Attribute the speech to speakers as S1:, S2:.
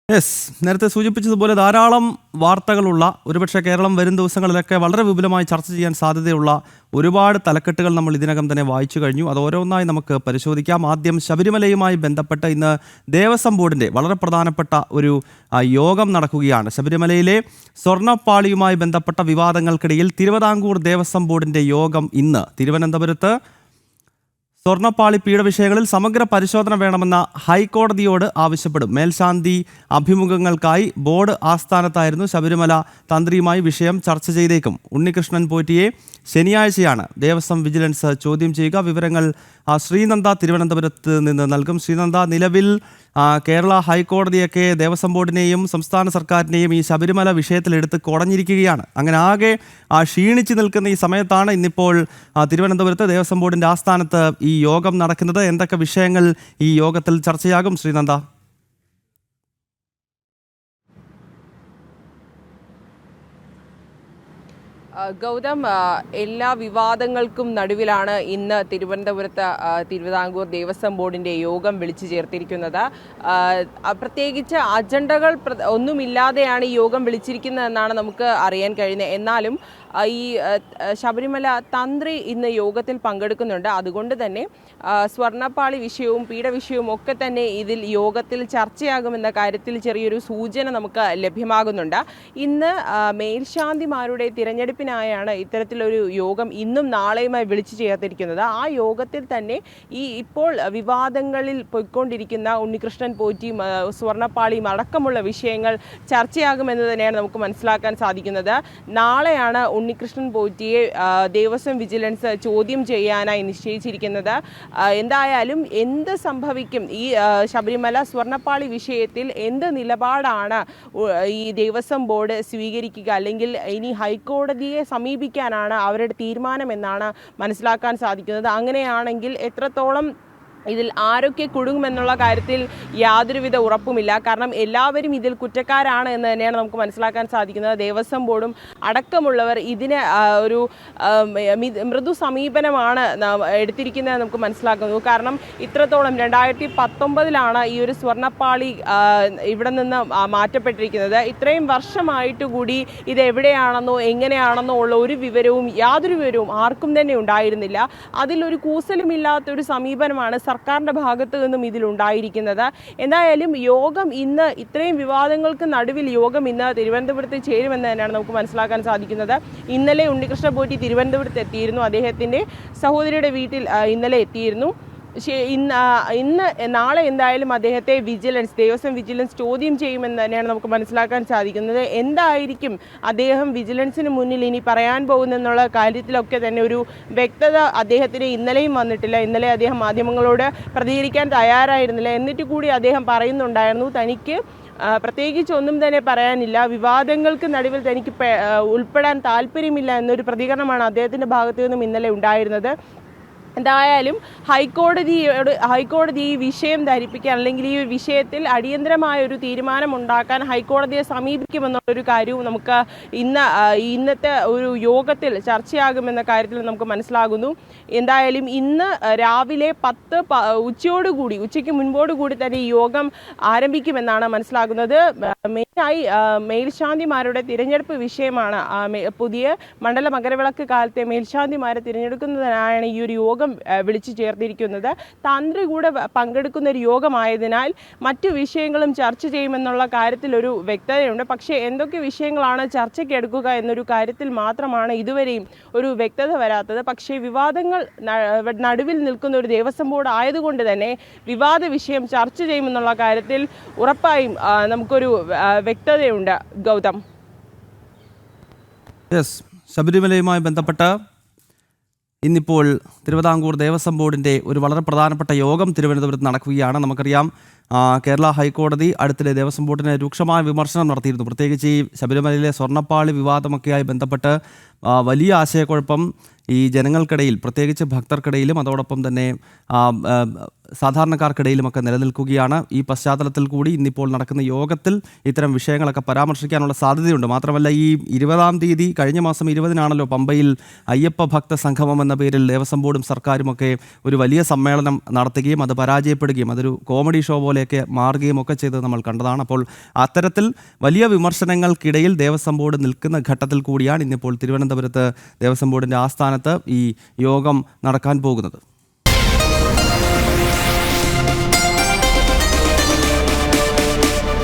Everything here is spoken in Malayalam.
S1: യെസ്, നേരത്തെ സൂചിപ്പിച്ചതുപോലെ ധാരാളം വാർത്തകളുള്ള, ഒരുപക്ഷെ കേരളം വരും ദിവസങ്ങളിലൊക്കെ വളരെ വിപുലമായി ചർച്ച ചെയ്യാൻ സാധ്യതയുള്ള ഒരുപാട് തലക്കെട്ടുകൾ നമ്മൾ ഇതിനകം തന്നെ വായിച്ചു കഴിഞ്ഞു. അത് ഓരോന്നായി നമുക്ക് പരിശോധിക്കാം. ആദ്യം ശബരിമലയുമായി ബന്ധപ്പെട്ട് ഇന്ന് ദേവസ്വം ബോർഡിൻ്റെ വളരെ പ്രധാനപ്പെട്ട ഒരു യോഗം നടക്കുകയാണ്. ശബരിമലയിലെ സ്വർണ്ണപ്പാളിയുമായി ബന്ധപ്പെട്ട വിവാദങ്ങൾക്കിടയിൽ തിരുവിതാംകൂർ ദേവസ്വം ബോർഡിൻ്റെ യോഗം ഇന്ന് തിരുവനന്തപുരത്ത് സ്വർണ്ണപ്പാളി പീഡ വിഷയങ്ങളിൽ സമഗ്ര പരിശോധന വേണമെന്ന ഹൈക്കോടതിയോട് ആവശ്യപ്പെടും. മേൽശാന്തി അഭിമുഖങ്ങൾക്കായി ബോർഡ് ആസ്ഥാനത്തായിരുന്നു ശബരിമല തന്ത്രിയുമായി വിഷയം ചർച്ച ചെയ്തേക്കും. ഉണ്ണികൃഷ്ണൻ പോറ്റിയെ ശനിയാഴ്ചയാണ് ദേവസ്വം വിജിലൻസ് ചോദ്യം ചെയ്യുക. വിവരങ്ങൾ ശ്രീനന്ദ തിരുവനന്തപുരത്ത് നിന്ന് നൽകും. ശ്രീനന്ദ, നിലവിൽ കേരള ഹൈക്കോടതിയൊക്കെ ദേവസ്വം ബോർഡിനെയും സംസ്ഥാന സർക്കാരിനെയും ഈ ശബരിമല വിഷയത്തിലെടുത്ത് കുടഞ്ഞിരിക്കുകയാണ്. അങ്ങനെ ആകെ ക്ഷീണിച്ച് നിൽക്കുന്ന ഈ സമയത്താണ് ഇന്നിപ്പോൾ തിരുവനന്തപുരത്ത് ദേവസ്വം ബോർഡിൻ്റെ ആസ്ഥാനത്ത് ഈ യോഗം നടക്കുന്നത്. എന്തൊക്കെ വിഷയങ്ങൾ ഈ യോഗത്തിൽ ചർച്ചയാകും ശ്രീനന്ദ?
S2: ഗൗതം, എല്ലാ വിവാദങ്ങൾക്കും നടുവിലാണ് ഇന്ന് തിരുവിതാംകൂർ ദേവസ്വം ബോർഡിൻ്റെ യോഗം വിളിച്ചു ചേർത്തിരിക്കുന്നത്. പ്രത്യേകിച്ച് അജണ്ടകൾ ഒന്നുമില്ലാതെയാണ് ഈ യോഗം വിളിച്ചിരിക്കുന്നതെന്നാണ് നമുക്ക് അറിയാൻ കഴിയുന്നത്. എന്നാലും ഈ ശബരിമല തന്ത്രി ഇന്ന് യോഗത്തിൽ പങ്കെടുക്കുന്നുണ്ട്. അതുകൊണ്ട് തന്നെ സ്വർണ്ണപ്പാളി വിഷയവും പീഡ വിഷയവും ഒക്കെ തന്നെ ഇതിൽ യോഗത്തിൽ ചർച്ചയാകുമെന്ന കാര്യത്തിൽ ചെറിയൊരു സൂചന നമുക്ക് ലഭ്യമാകുന്നുണ്ട്. ഇന്ന് മേൽശാന്തിമാരുടെ തിരഞ്ഞെടുപ്പിനായാണ് ഇത്തരത്തിലൊരു യോഗം ഇന്നും നാളെയുമായി വിളിച്ചു ചേർത്തിരിക്കുന്നത്. ആ യോഗത്തിൽ തന്നെ ഇപ്പോൾ വിവാദങ്ങളിൽ പോയിക്കൊണ്ടിരിക്കുന്ന ഉണ്ണികൃഷ്ണൻ പോറ്റിയും സ്വർണ്ണപ്പാളിയും അടക്കമുള്ള വിഷയങ്ങൾ ചർച്ചയാകുമെന്ന് തന്നെയാണ് നമുക്ക് മനസ്സിലാക്കാൻ സാധിക്കുന്നത്. നാളെയാണ് ഉണ്ണികൃഷ്ണൻ പോറ്റിയെ ദേവസ്വം വിജിലൻസ് ചോദ്യം ചെയ്യാനായി നിശ്ചയിച്ചിരിക്കുന്നത്. എന്തായാലും എന്ത് സംഭവിക്കും, ഈ ശബരിമല സ്വർണ്ണപ്പാളി വിഷയത്തിൽ എന്ത് നിലപാടാണ് ഈ ദേവസ്വം ബോർഡ് സ്വീകരിക്കുക, അല്ലെങ്കിൽ ഇനി ഹൈക്കോടതിയെ സമീപിക്കാനാണ് അവരുടെ തീരുമാനമെന്നാണ് മനസ്സിലാക്കാൻ സാധിക്കുന്നത്. അങ്ങനെയാണെങ്കിൽ എത്രത്തോളം ഇതിൽ ആരൊക്കെ കുടുങ്ങുമെന്നുള്ള കാര്യത്തിൽ യാതൊരുവിധ ഉറപ്പുമില്ല. കാരണം എല്ലാവരും ഇതിൽ കുറ്റക്കാരാണ് എന്ന് തന്നെയാണ് നമുക്ക് മനസ്സിലാക്കാൻ സാധിക്കുന്നത്. ദേവസ്വം ബോർഡും അടക്കമുള്ളവർ ഇതിന് ഒരു മൃദു സമീപനമാണ് എടുത്തിരിക്കുന്നത് നമുക്ക് മനസ്സിലാക്കുന്നു. കാരണം ഇത്രത്തോളം 2019 ഈ ഒരു സ്വർണ്ണപ്പാളി ഇവിടെ നിന്ന് മാറ്റപ്പെട്ടിരിക്കുന്നത്. ഇത്രയും വർഷമായിട്ട് കൂടി ഇത് എവിടെയാണെന്നോ എങ്ങനെയാണെന്നോ ഉള്ള യാതൊരു വിവരവും ആർക്കും തന്നെ ഉണ്ടായിരുന്നില്ല. അതിലൊരു കൂസലുമില്ലാത്തൊരു സമീപനമാണ് സർക്കാരിൻ്റെ ഭാഗത്ത് നിന്നും ഇതിലുണ്ടായിരിക്കുന്നത്. എന്തായാലും യോഗം ഇന്ന് ഇത്രയും വിവാദങ്ങൾക്ക് നടുവിൽ യോഗം ഇന്ന് തിരുവനന്തപുരത്ത് ചേരുമെന്ന് തന്നെയാണ് നമുക്ക് മനസ്സിലാക്കാൻ സാധിക്കുന്നത്. ഇന്നലെ ഉണ്ണികൃഷ്ണൻ പോറ്റി തിരുവനന്തപുരത്ത് എത്തിയിരുന്നു. അദ്ദേഹത്തിൻ്റെ സഹോദരിയുടെ വീട്ടിൽ ഇന്നലെ എത്തിയിരുന്നു. നാളെ എന്തായാലും അദ്ദേഹത്തെ ദേവസ്വം വിജിലൻസ് ചോദ്യം ചെയ്യുമെന്ന് തന്നെയാണ് നമുക്ക് മനസ്സിലാക്കാൻ സാധിക്കുന്നത്. എന്തായിരിക്കും അദ്ദേഹം വിജിലൻസിന് മുന്നിൽ ഇനി പറയാൻ പോകുന്നെന്നുള്ള കാര്യത്തിലൊക്കെ തന്നെ ഒരു വ്യക്തത അദ്ദേഹത്തിന് ഇന്നലെയും വന്നിട്ടില്ല. ഇന്നലെ അദ്ദേഹം മാധ്യമങ്ങളോട് പ്രതികരിക്കാൻ തയ്യാറായിരുന്നില്ല. എന്നിട്ട് കൂടി അദ്ദേഹം പറയുന്നുണ്ടായിരുന്നു തനിക്ക് പ്രത്യേകിച്ച് ഒന്നും തന്നെ പറയാനില്ല, വിവാദങ്ങൾക്ക് നടുവിൽ തനിക്ക് ഉൾപ്പെടാൻ താല്പര്യമില്ല എന്നൊരു പ്രതികരണമാണ് അദ്ദേഹത്തിൻ്റെ ഭാഗത്തു നിന്നും ഇന്നലെ ഉണ്ടായിരുന്നത്. എന്തായാലും ഹൈക്കോടതി ഈ വിഷയം ധരിപ്പിക്കാൻ, അല്ലെങ്കിൽ ഈ വിഷയത്തിൽ അടിയന്തരമായ ഒരു തീരുമാനം ഉണ്ടാക്കാൻ ഹൈക്കോടതിയെ സമീപിക്കുമെന്നുള്ളൊരു കാര്യവും നമുക്ക് ഇന്നത്തെ ഒരു യോഗത്തിൽ ചർച്ചയാകുമെന്ന കാര്യത്തിൽ നമുക്ക് മനസ്സിലാകുന്നു. എന്തായാലും ഇന്ന് രാവിലെ 10 ഉച്ചയ്ക്ക് മുൻപോടുകൂടി തന്നെ ഈ യോഗം ആരംഭിക്കുമെന്നാണ് മനസ്സിലാകുന്നത്. മെയിനായി മേൽശാന്തിമാരുടെ തിരഞ്ഞെടുപ്പ് വിഷയമാണ്. പുതിയ മണ്ഡല മകരവിളക്ക് കാലത്തെ മേൽശാന്തിമാരെ തിരഞ്ഞെടുക്കുന്നതിനാണ് ഈ ഒരു യോഗം വിളിച്ചു ചേർത്തിരിക്കുന്നത്. തന്ത്രി കൂടെ പങ്കെടുക്കുന്ന ഒരു യോഗമായതിനാൽ മറ്റു വിഷയങ്ങളും ചർച്ച ചെയ്യുമെന്നുള്ള കാര്യത്തിൽ ഒരു വ്യക്തതയുണ്ട്. പക്ഷേ എന്തൊക്കെ വിഷയങ്ങളാണ് ചർച്ചയ്ക്ക് എടുക്കുക എന്നൊരു കാര്യത്തിൽ മാത്രമാണ് ഇതുവരെയും ഒരു വ്യക്തത വരാത്തത്. പക്ഷേ വിവാദങ്ങൾ നടുവിൽ നിൽക്കുന്ന ഒരു ദേവസ്വം ബോർഡ് ആയതുകൊണ്ട് തന്നെ വിവാദ വിഷയം ചർച്ച ചെയ്യുമെന്നുള്ള കാര്യത്തിൽ ഉറപ്പായും നമുക്കൊരു വ്യക്തതയുണ്ട്. ഗൗതം,
S1: ശബരിമലയുമായി ബന്ധപ്പെട്ട് ഇന്നിപ്പോൾ തിരുവിതാംകൂർ ദേവസ്വം ബോർഡിൻ്റെ ഒരു വളരെ പ്രധാനപ്പെട്ട യോഗം തിരുവനന്തപുരത്ത് നടക്കുകയാണ്. നമുക്കറിയാം, കേരള ഹൈക്കോടതി അടുത്തിടെ ദേവസ്വം ബോർഡിന് രൂക്ഷമായ വിമർശനം നടത്തിയിരുന്നു. പ്രത്യേകിച്ച് ഈ ശബരിമലയിലെ സ്വർണ്ണപ്പാളി വിവാദമൊക്കെയായി ബന്ധപ്പെട്ട് വലിയ ആശയക്കുഴപ്പം ഈ ജനങ്ങൾക്കിടയിൽ, പ്രത്യേകിച്ച് ഭക്തർക്കിടയിലും അതോടൊപ്പം തന്നെ സാധാരണക്കാർക്കിടയിലുമൊക്കെ നിലനിൽക്കുകയാണ്. ഈ പശ്ചാത്തലത്തിൽ കൂടി ഇന്നിപ്പോൾ നടക്കുന്ന യോഗത്തിൽ ഇത്തരം വിഷയങ്ങളൊക്കെ പരാമർശിക്കാനുള്ള സാധ്യതയുണ്ട്. മാത്രമല്ല, ഈ 20-ാം തീയതി, കഴിഞ്ഞ മാസം 20-നാണല്ലോ പമ്പയിൽ അയ്യപ്പ ഭക്ത സംഗമം എന്ന പേരിൽ ദേവസ്വം ബോർഡും സർക്കാരുമൊക്കെ ഒരു വലിയ സമ്മേളനം നടത്തുകയും അത് പരാജയപ്പെടുകയും അതൊരു കോമഡി ഷോ പോലെ പോലെയൊക്കെ മാറുകയും ഒക്കെ ചെയ്തത് നമ്മൾ കണ്ടതാണ്. അപ്പോൾ അത്തരത്തിൽ വലിയ വിമർശനങ്ങൾക്കിടയിൽ ദേവസ്വം ബോർഡ് നിൽക്കുന്ന ഘട്ടത്തിൽ കൂടിയാണ് ഇന്നിപ്പോൾ തിരുവനന്തപുരത്ത് ദേവസ്വം ബോർഡിൻ്റെ ആസ്ഥാനത്ത് ഈ യോഗം നടക്കാൻ പോകുന്നത്.